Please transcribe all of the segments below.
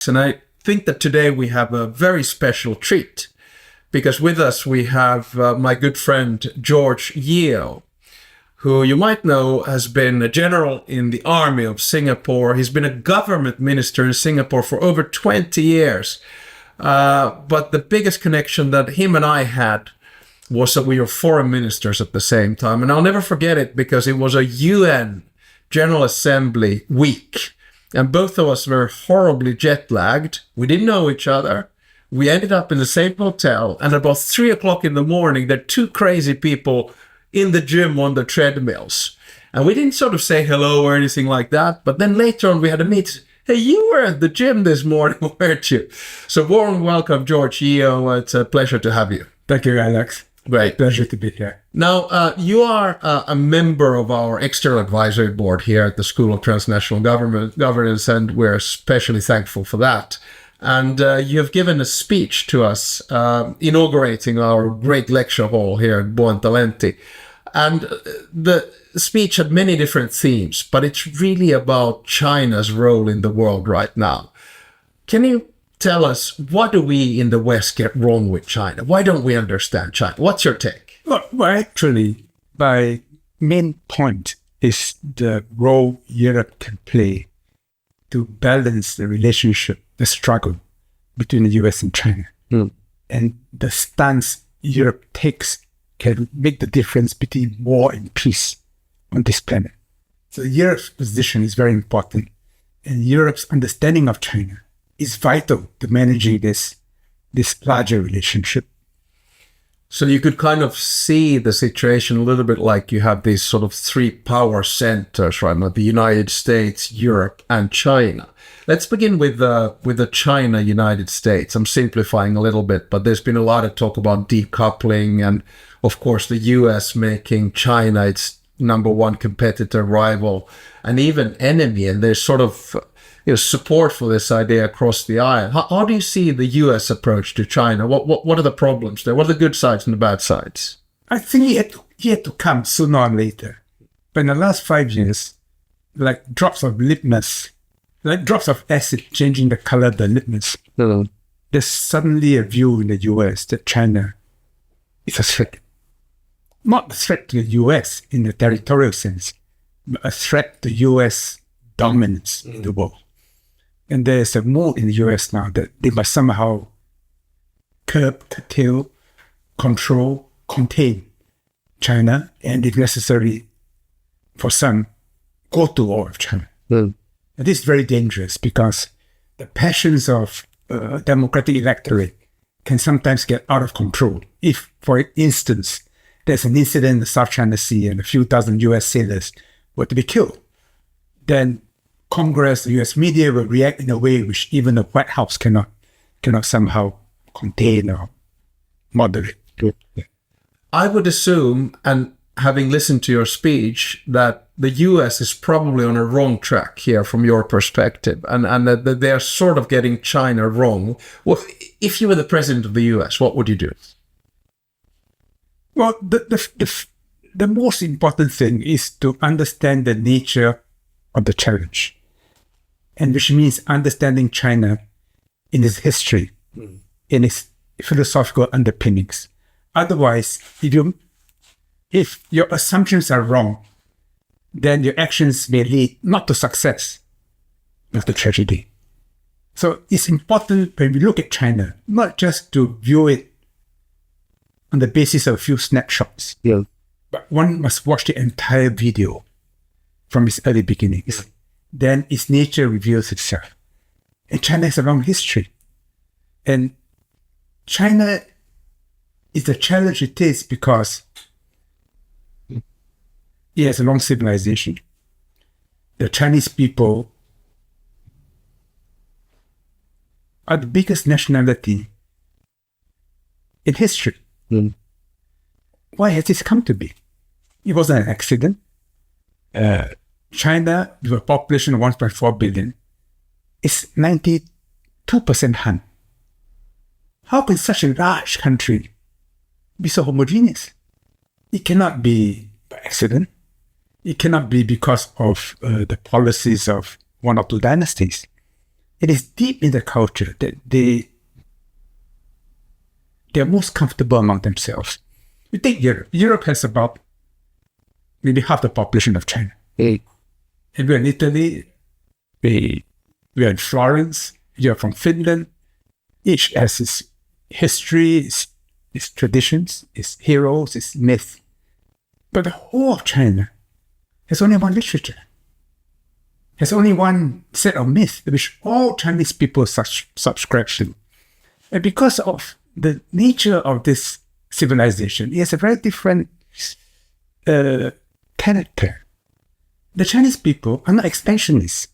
Alex. And I think that today we have a very special treat because with us we have my good friend George Yeo, who you might know has been a general in the army of Singapore. He's been a government minister in Singapore for over 20 years. But the biggest connection that him and I had was that we were foreign ministers at the same time. And I'll never forget it because it was a UN General Assembly week. And both of us were horribly jet lagged. We didn't know each other. We ended up in the same hotel. And about 3 o'clock in the morning, there are two crazy people in the gym on the treadmills. And we didn't sort of say hello or anything like that. But then later on, we had a meet. Hey, you were at the gym this morning, weren't you? So warm welcome, George Yeo. It's a pleasure to have you. Thank you, Alex. Great. Pleasure to be here. Now, you are a member of our external advisory board here at the School of Transnational Governance, and we're especially thankful for that. And you have given a speech to us inaugurating our great lecture hall here at Buontalenti. And the speech had many different themes, but it's really about China's role in the world right now. Can you tell us, what do we in the West get wrong with China? Why don't we understand China? What's your take? Well, actually, my main point is the role Europe can play to balance the relationship, the struggle between the US and China. And the stance Europe takes can make the difference between war and peace on this planet. So Europe's position is very important. And Europe's understanding of China is vital to managing this larger relationship. So you could kind of see the situation a little bit like you have these sort of three power centers, right now, the United States, Europe, and China. Let's begin with the China-United States. I'm simplifying a little bit, but there's been a lot of talk about decoupling and, of course, the US making China its number one competitor, rival, and even enemy. And there's sort of support for this idea across the aisle. How do you see the US approach to China? What are the problems there? What are the good sides and the bad sides? I think he had to come sooner or later. But in the last 5 years, like drops of litmus, like drops of acid changing the color of the litmus, there's suddenly a view in the US that China is a threat. Not a threat to the US in the territorial sense, but a threat to US dominance in the world. And there's a mood in the US now that they must somehow curb, curtail, control, contain China, and if necessary, for some, go to war with China. And this is very dangerous because the passions of democratic electorate can sometimes get out of control. If, for instance, there's an incident in the South China Sea and a few dozen US sailors were to be killed, then Congress, the US media will react in a way which even the White House cannot somehow contain or moderate. I would assume, and having listened to your speech, that the US is probably on a wrong track here from your perspective, and that they're sort of getting China wrong. Well, if you were the president of the US, what would you do? Well, the most important thing is to understand the nature of the challenge, and which means understanding China in its history, in its philosophical underpinnings. Otherwise, if your assumptions are wrong, then your actions may lead not to success, but to tragedy. So it's important when we look at China, not just to view it on the basis of a few snapshots, but one must watch the entire video from its early beginnings. Then its nature reveals itself. And China has a long history. And China is the challenge it is because it has a long civilization. The Chinese people are the biggest nationality in history. Why has this come to be? It wasn't an accident. China, with a population of 1.4 billion, is 92% Han. How can such a large country be so homogeneous? It cannot be by accident. It cannot be because of the policies of one or two dynasties. it is deep in the culture that they're most comfortable among themselves. You take Europe. Europe has about maybe half the population of China. And we're in Italy, we're in Florence, you're from Finland. Each has its history, its traditions, its heroes, its myth. But the whole of China has only one literature. Has only one set of myths which all Chinese people subscribe to. And because of the nature of this civilization, it has a very different character. The Chinese people are not expansionists,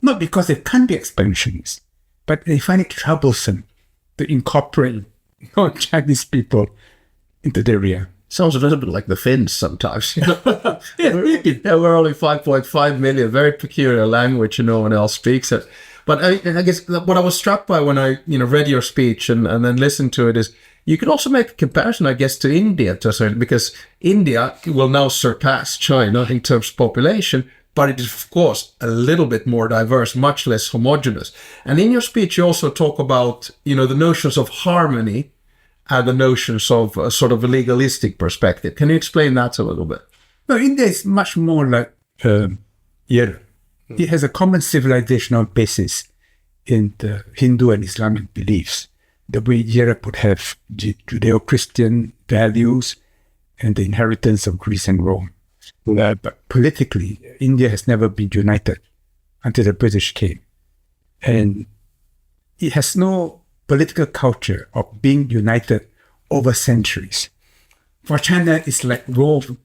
not because they can't be expansionists, but they find it troublesome to incorporate non-Chinese people into their realm. Sounds a little bit like the Finns sometimes. We're only 5.5 million, very peculiar language and no one else speaks it. But I guess what I was struck by when I read your speech and then listened to it is you could also make a comparison, I guess, to India to a certain, because India will now surpass China in terms of population, but it is, of course, a little bit more diverse, much less homogeneous. And in your speech, you also talk about, the notions of harmony and the notions of a sort of a legalistic perspective. Can you explain that a little bit? No, India is much more like Europe. It has a common civilizational basis in the Hindu and Islamic beliefs, the way Europe would have Judeo-Christian values and the inheritance of Greece and Rome. But politically, India has never been united until the British came. And it has no political culture of being united over centuries. For China, it's like Rome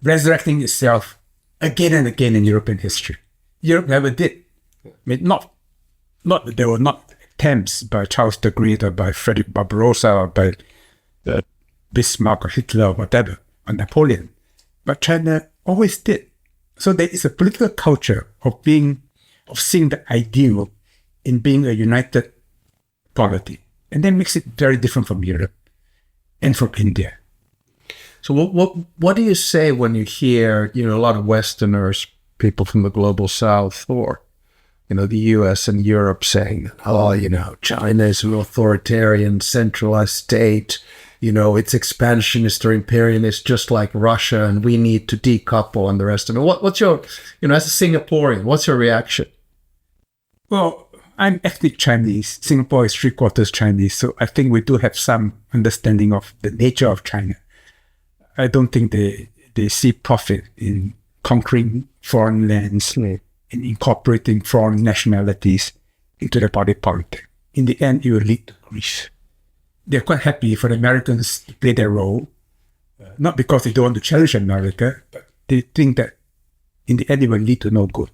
resurrecting itself again and again in European history. Europe never did. I mean, not that there were not attempts by Charles the Great or by Frederick Barbarossa or by Bismarck or Hitler or whatever, or Napoleon. But China always did. So there is a political culture of seeing the ideal in being a united polity. And that makes it very different from Europe and from India. So what do you say when you hear, a lot of Westerners, people from the global South, or, the US and Europe saying, China is an authoritarian, centralized state, it's expansionist or imperialist, just like Russia, and we need to decouple and the rest of it. What's your, as a Singaporean, what's your reaction? Well, I'm ethnic Chinese. Singapore is 3/4 Chinese, so I think we do have some understanding of the nature of China. I don't think they see profit in conquering foreign lands and incorporating foreign nationalities into the body politic. In the end, it will lead to grief. They're quite happy for the Americans to play their role, not because they don't want to challenge America, but they think that in the end it will lead to no good.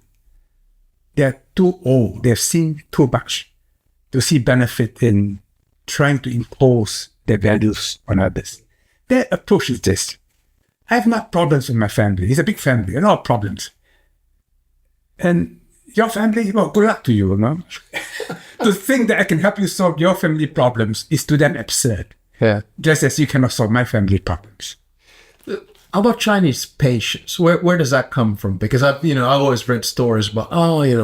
They're too old, they've seen too much to see benefit in trying to impose their values on others. Their approach is this: I have not problems with my family. It's a big family, a lot of problems. And your family, well, good luck to you, To think that I can help you solve your family problems is to them absurd. Yeah. Just as you cannot solve my family problems. How about Chinese patience? Where does that come from? Because I've always read stories about,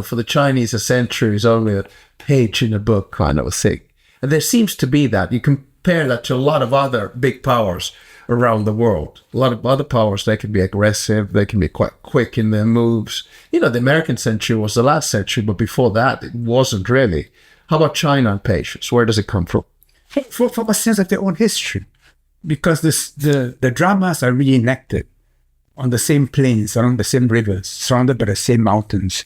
for the Chinese, a century is only a page in a book kind of a thing. And there seems to be that. You compare that to a lot of other big powers around the world. A lot of other powers, they can be aggressive, they can be quite quick in their moves. The American century was the last century, but before that, it wasn't really. How about China and patience? Where does it come from? From a sense of their own history. Because the dramas are reenacted on the same plains, along the same rivers, surrounded by the same mountains.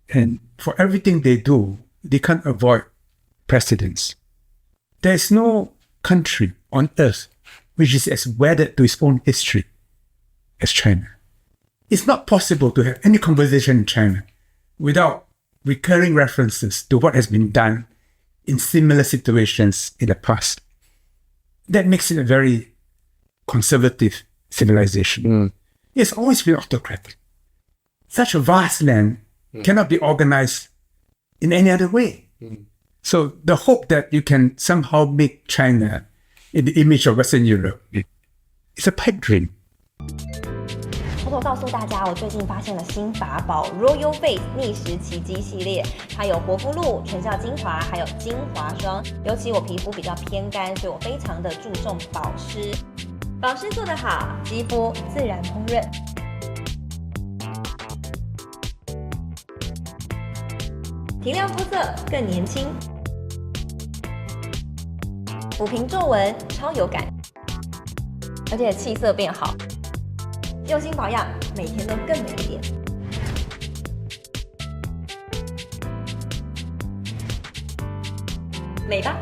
And for everything they do, they can't avoid precedents. There is no country on earth which is as wedded to its own history as China. It's not possible to have any conversation in China without recurring references to what has been done in similar situations in the past. That makes it a very conservative civilization. It's always been autocratic. Such a vast land cannot be organized in any other way. So the hope that you can somehow make China in the image of Western Europe is a pipe dream. How 偷告诉大家，我最近发现了新法宝 Royal Face 逆时奇迹系列，它有活肤露、全效精华，还有精华霜。尤其我皮肤比较偏干，所以我非常的注重保湿。保湿做得好，肌肤自然烹饪。提亮肤色更年轻，抚平皱纹超有感，而且气色变好。用心保养，每天都更美一点。美吧。